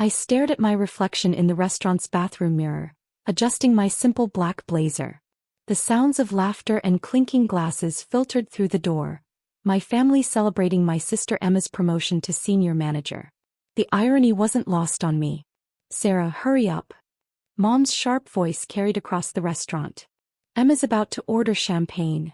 I stared at my reflection in the restaurant's bathroom mirror, adjusting my simple black blazer. The sounds of laughter and clinking glasses filtered through the door, my family celebrating my sister Emma's promotion to senior manager. The irony wasn't lost on me. "Sarah, hurry up." Mom's sharp voice carried across the restaurant. "Emma's about to order champagne."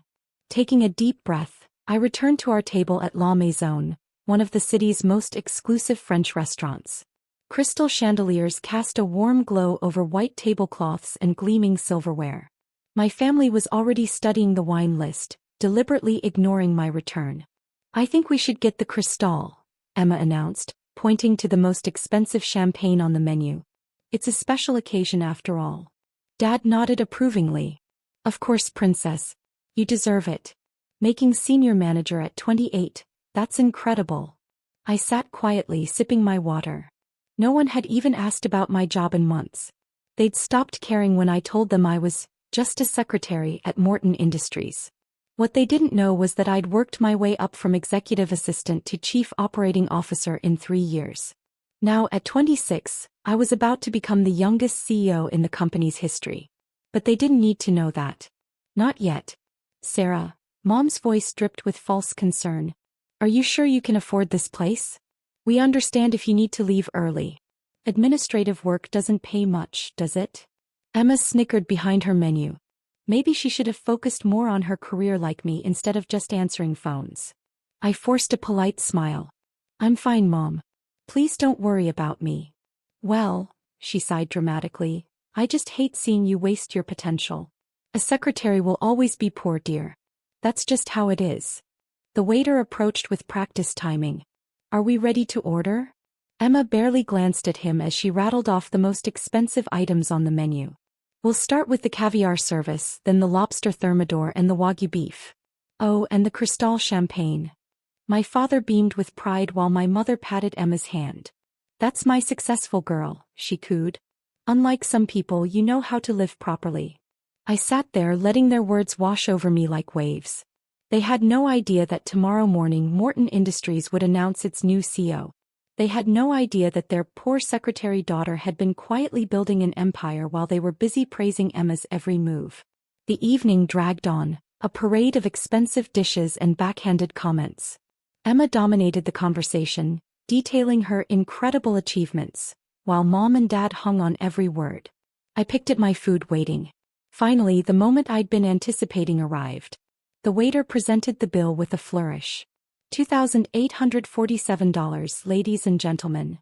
Taking a deep breath, I returned to our table at La Maison, one of the city's most exclusive French restaurants. Crystal chandeliers cast a warm glow over white tablecloths and gleaming silverware. My family was already studying the wine list, deliberately ignoring my return. "I think we should get the Cristal," Emma announced, pointing to the most expensive champagne on the menu. "It's a special occasion after all." Dad nodded approvingly. "Of course, princess. You deserve it. Making senior manager at 28, that's incredible." I sat quietly sipping my water. No one had even asked about my job in months. They'd stopped caring when I told them I was just a secretary at Morton Industries. What they didn't know was that I'd worked my way up from executive assistant to chief operating officer in 3 years. Now, at 26, I was about to become the youngest CEO in the company's history. But they didn't need to know that. Not yet. "Sarah," Mom's voice dripped with false concern. "Are you sure you can afford this place? We understand if you need to leave early. Administrative work doesn't pay much, does it?" Emma snickered behind her menu. Maybe she should have focused more on her career like me instead of just answering phones. I forced a polite smile. "I'm fine, Mom. Please don't worry about me." "Well," she sighed dramatically, "I just hate seeing you waste your potential. A secretary will always be poor, dear. That's just how it is." The waiter approached with practice timing. "Are we ready to order?" Emma barely glanced at him as she rattled off the most expensive items on the menu. "We'll start with the caviar service, then the lobster thermidor and the wagyu beef. Oh, and the Cristal champagne." My father beamed with pride while my mother patted Emma's hand. "That's my successful girl," she cooed. "Unlike some people, you know how to live properly." I sat there letting their words wash over me like waves. They had no idea that tomorrow morning Morton Industries would announce its new CEO. They had no idea that their poor secretary daughter had been quietly building an empire while they were busy praising Emma's every move. The evening dragged on, a parade of expensive dishes and backhanded comments. Emma dominated the conversation, detailing her incredible achievements, while Mom and Dad hung on every word. I picked at my food waiting. Finally, the moment I'd been anticipating arrived. The waiter presented the bill with a flourish. $2,847, ladies and gentlemen.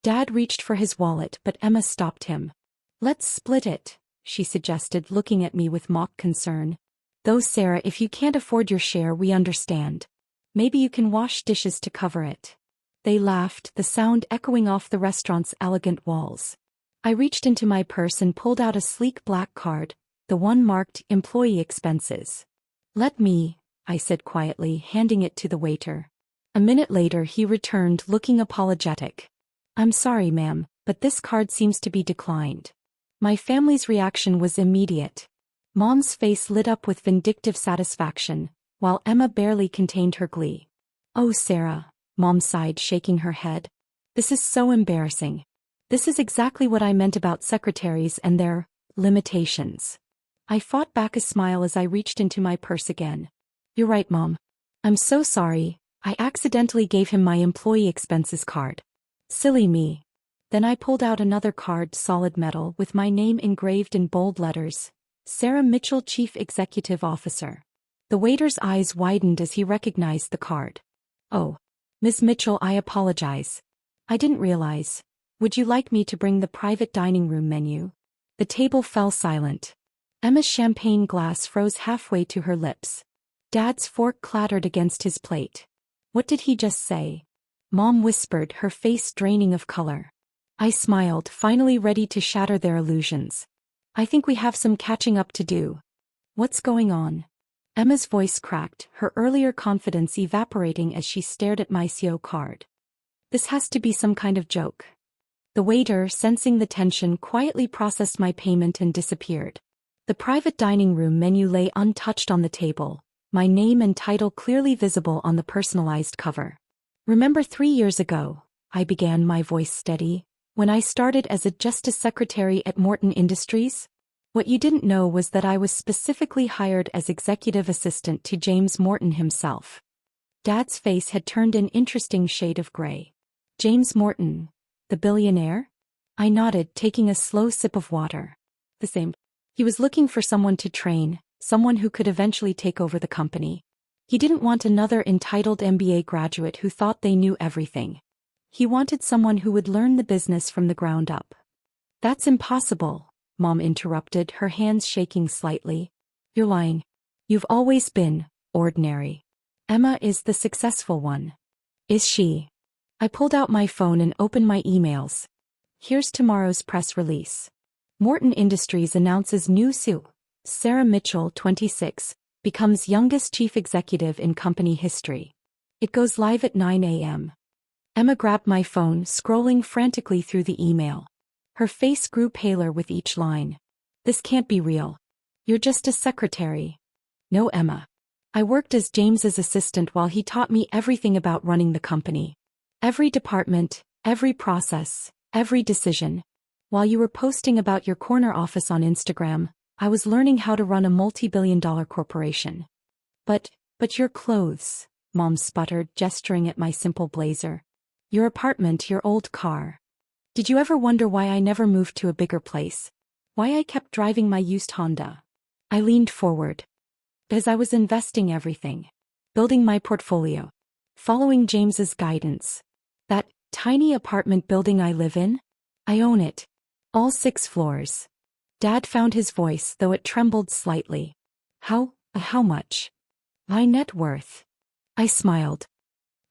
Dad reached for his wallet, but Emma stopped him. "Let's split it," she suggested, looking at me with mock concern. "Though, Sarah, if you can't afford your share, we understand. Maybe you can wash dishes to cover it." They laughed, the sound echoing off the restaurant's elegant walls. I reached into my purse and pulled out a sleek black card, the one marked Employee Expenses. "Let me," I said quietly, handing it to the waiter. A minute later he returned, looking apologetic. "I'm sorry, ma'am, but this card seems to be declined." My family's reaction was immediate. Mom's face lit up with vindictive satisfaction, while Emma barely contained her glee. "Oh, Sarah," Mom sighed, shaking her head. "This is so embarrassing. This is exactly what I meant about secretaries and their limitations." I fought back a smile as I reached into my purse again. "You're right, Mom. I'm so sorry, I accidentally gave him my employee expenses card. Silly me." Then I pulled out another card, solid metal, with my name engraved in bold letters. Sarah Mitchell, Chief Executive Officer. The waiter's eyes widened as he recognized the card. "Oh, Miss Mitchell, I apologize. I didn't realize. Would you like me to bring the private dining room menu?" The table fell silent. Emma's champagne glass froze halfway to her lips. Dad's fork clattered against his plate. "What did he just say?" Mom whispered, her face draining of color. I smiled, finally ready to shatter their illusions. "I think we have some catching up to do." "What's going on?" Emma's voice cracked, her earlier confidence evaporating as she stared at my CO card. "This has to be some kind of joke." The waiter, sensing the tension, quietly processed my payment and disappeared. The private dining room menu lay untouched on the table, my name and title clearly visible on the personalized cover. "Remember 3 years ago," I began, my voice steady, When I started as a justice secretary at Morton Industries? What you didn't know was that I was specifically hired as executive assistant to James Morton himself. Dad's face had turned an interesting shade of gray. James Morton, the billionaire? I nodded, taking a slow sip of water. The same. He was looking for someone to train, someone who could eventually take over the company. He didn't want another entitled MBA graduate who thought they knew everything. He wanted someone who would learn the business from the ground up. That's impossible, Mom interrupted, her hands shaking slightly. You're lying. You've always been ordinary. Emma is the successful one. Is she? I pulled out my phone and opened my emails. Here's tomorrow's press release. Morton Industries announces new CEO, Sarah Mitchell, 26, becomes youngest chief executive in company history. It goes live at 9 a.m. Emma grabbed my phone, scrolling frantically through the email. Her face grew paler with each line. This can't be real. You're just a secretary. No, Emma. I worked as James's assistant while he taught me everything about running the company. Every department, every process, every decision. While you were posting about your corner office on Instagram, I was learning how to run a multi-billion-dollar corporation. But your clothes, Mom sputtered, gesturing at my simple blazer. Your apartment, your old car. Did you ever wonder why I never moved to a bigger place? Why I kept driving my used Honda? I leaned forward. Because I was investing everything. Building my portfolio. Following James's guidance. That tiny apartment building I live in? I own it. All 6 floors. Dad found his voice, though it trembled slightly. How much? My net worth. I smiled.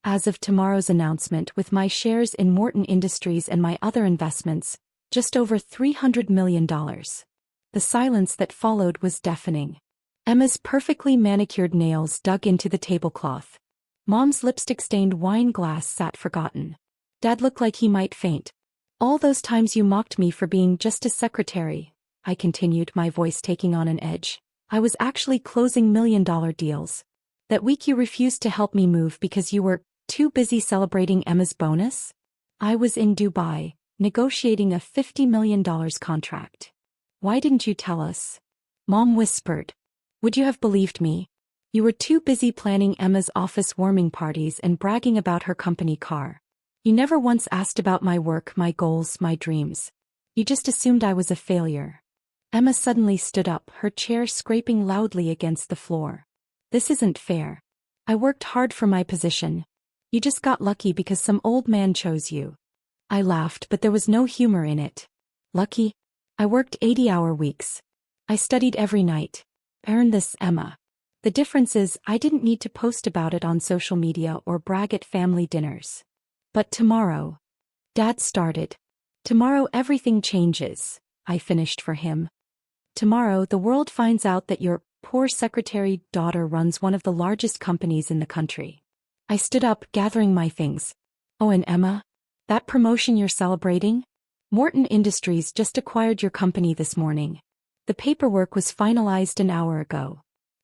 As of tomorrow's announcement, with my shares in Morton Industries and my other investments, just over $300 million. The silence that followed was deafening. Emma's perfectly manicured nails dug into the tablecloth. Mom's lipstick-stained wine glass sat forgotten. Dad looked like he might faint. All those times you mocked me for being just a secretary, I continued, my voice taking on an edge. I was actually closing million-dollar deals. That week you refused to help me move because you were too busy celebrating Emma's bonus? I was in Dubai, negotiating a $50 million contract. Why didn't you tell us? Mom whispered. Would you have believed me? You were too busy planning Emma's office warming parties and bragging about her company car. You never once asked about my work, my goals, my dreams. You just assumed I was a failure. Emma suddenly stood up, her chair scraping loudly against the floor. This isn't fair. I worked hard for my position. You just got lucky because some old man chose you. I laughed, but there was no humor in it. Lucky? I worked 80-hour weeks. I studied every night. Earned this, Emma. The difference is, I didn't need to post about it on social media or brag at family dinners. But tomorrow. Dad started. Tomorrow everything changes, I finished for him. Tomorrow the world finds out that your poor secretary daughter runs one of the largest companies in the country. I stood up, gathering my things. Oh, and Emma? That promotion you're celebrating? Morton Industries just acquired your company this morning. The paperwork was finalized an hour ago.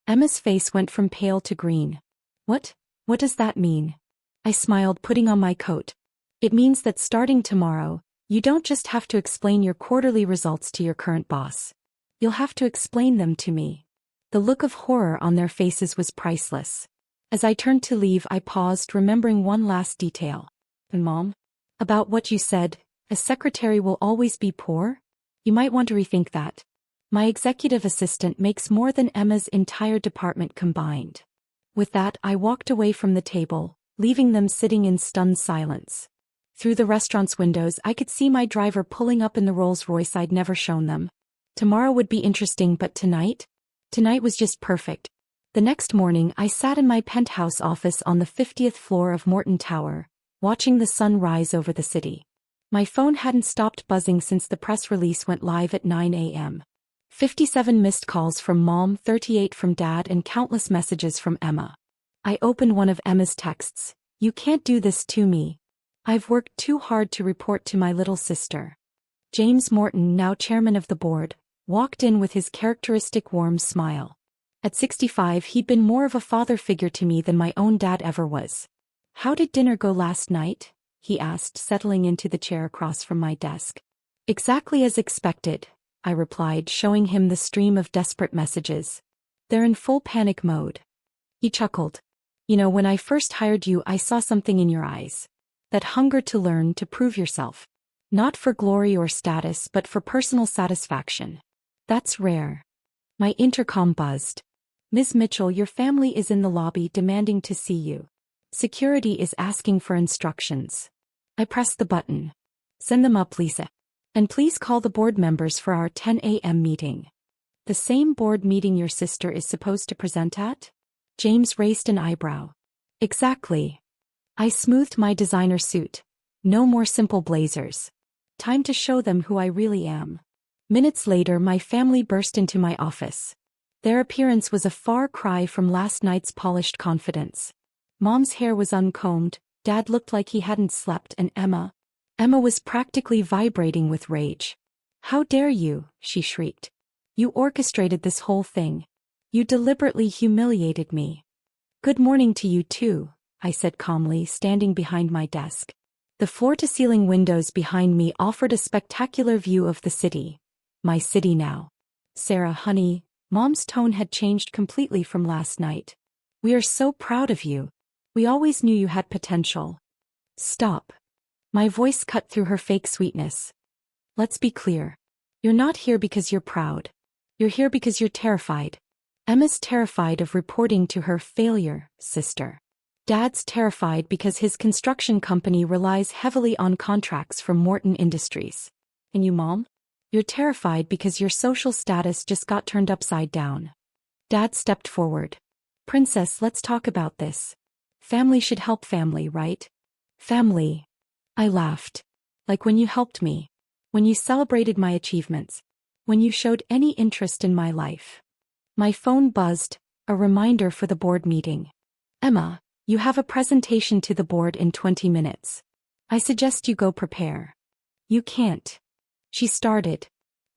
Emma's face went from pale to green. What does that mean? I smiled, putting on my coat. It means that starting tomorrow, you don't just have to explain your quarterly results to your current boss. You'll have to explain them to me. The look of horror on their faces was priceless. As I turned to leave, I paused, remembering one last detail. And Mom? About what you said, a secretary will always be poor? You might want to rethink that. My executive assistant makes more than Emma's entire department combined. With that, I walked away from the table, leaving them sitting in stunned silence. Through the restaurant's windows, I could see my driver pulling up in the Rolls-Royce I'd never shown them. Tomorrow would be interesting, but tonight? Tonight was just perfect. The next morning, I sat in my penthouse office on the 50th floor of Morton Tower, watching the sun rise over the city. My phone hadn't stopped buzzing since the press release went live at 9 a.m. 57 missed calls from Mom, 38 from Dad, and countless messages from Emma. I opened one of Emma's texts. You can't do this to me. I've worked too hard to report to my little sister. James Morton, now chairman of the board, walked in with his characteristic warm smile. At 65, he'd been more of a father figure to me than my own dad ever was. How did dinner go last night? he asked, settling into the chair across from my desk. Exactly as expected, I replied, showing him the stream of desperate messages. They're in full panic mode. He chuckled. You know, when I first hired you, I saw something in your eyes. That hunger to learn, to prove yourself. Not for glory or status, but for personal satisfaction. That's rare. My intercom buzzed. Ms. Mitchell, your family is in the lobby demanding to see you. Security is asking for instructions. I pressed the button. Send them up, Lisa. And please call the board members for our 10 a.m. meeting. The same board meeting your sister is supposed to present at? James raised an eyebrow. Exactly. I smoothed my designer suit. No more simple blazers. Time to show them who I really am. Minutes later, my family burst into my office. Their appearance was a far cry from last night's polished confidence. Mom's hair was uncombed, Dad looked like he hadn't slept, and Emma was practically vibrating with rage. How dare you, she shrieked. You orchestrated this whole thing. You deliberately humiliated me. Good morning to you too, I said calmly, standing behind my desk. The floor-to-ceiling windows behind me offered a spectacular view of the city. My city now. Sarah, honey, Mom's tone had changed completely from last night. We are so proud of you. We always knew you had potential. Stop. My voice cut through her fake sweetness. Let's be clear. You're not here because you're proud. You're here because you're terrified. Emma's terrified of reporting to her failure sister. Dad's terrified because his construction company relies heavily on contracts from Morton Industries. And you, Mom? You're terrified because your social status just got turned upside down. Dad stepped forward. Princess, let's talk about this. Family should help family, right? Family. I laughed. Like when you helped me. When you celebrated my achievements. When you showed any interest in my life. My phone buzzed, a reminder for the board meeting. Emma, you have a presentation to the board in 20 minutes. I suggest you go prepare. You can't. She started.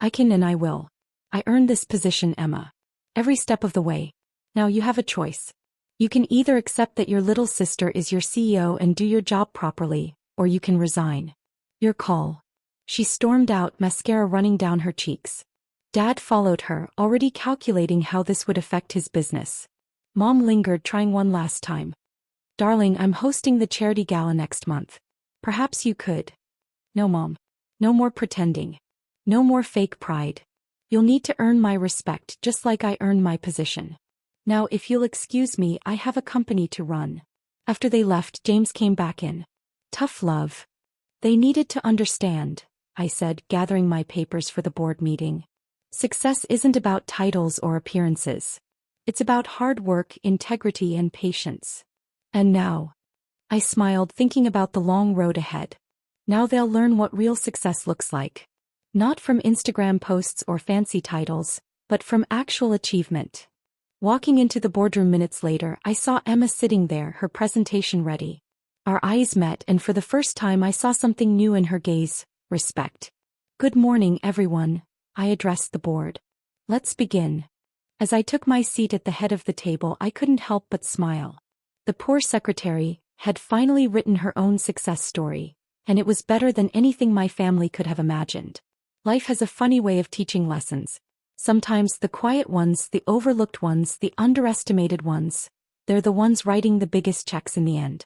I can and I will. I earned this position, Emma. Every step of the way. Now you have a choice. You can either accept that your little sister is your CEO and do your job properly, or you can resign. Your call. She stormed out, mascara running down her cheeks. Dad followed her, already calculating how this would affect his business. Mom lingered, trying one last time. Darling, I'm hosting the charity gala next month. Perhaps you could. No, Mom. No more pretending. No more fake pride. You'll need to earn my respect just like I earned my position. Now if you'll excuse me, I have a company to run. After they left, James came back in. Tough love. They needed to understand, I said, gathering my papers for the board meeting. Success isn't about titles or appearances. It's about hard work, integrity, and patience. And now. I smiled, thinking about the long road ahead. Now they'll learn what real success looks like. Not from Instagram posts or fancy titles, but from actual achievement. Walking into the boardroom minutes later, I saw Emma sitting there, her presentation ready. Our eyes met, and for the first time I saw something new in her gaze: respect. Good morning, everyone, I addressed the board. Let's begin. As I took my seat at the head of the table, I couldn't help but smile. The poor secretary had finally written her own success story, and it was better than anything my family could have imagined. Life has a funny way of teaching lessons. Sometimes the quiet ones, the overlooked ones, the underestimated ones, they're the ones writing the biggest checks in the end.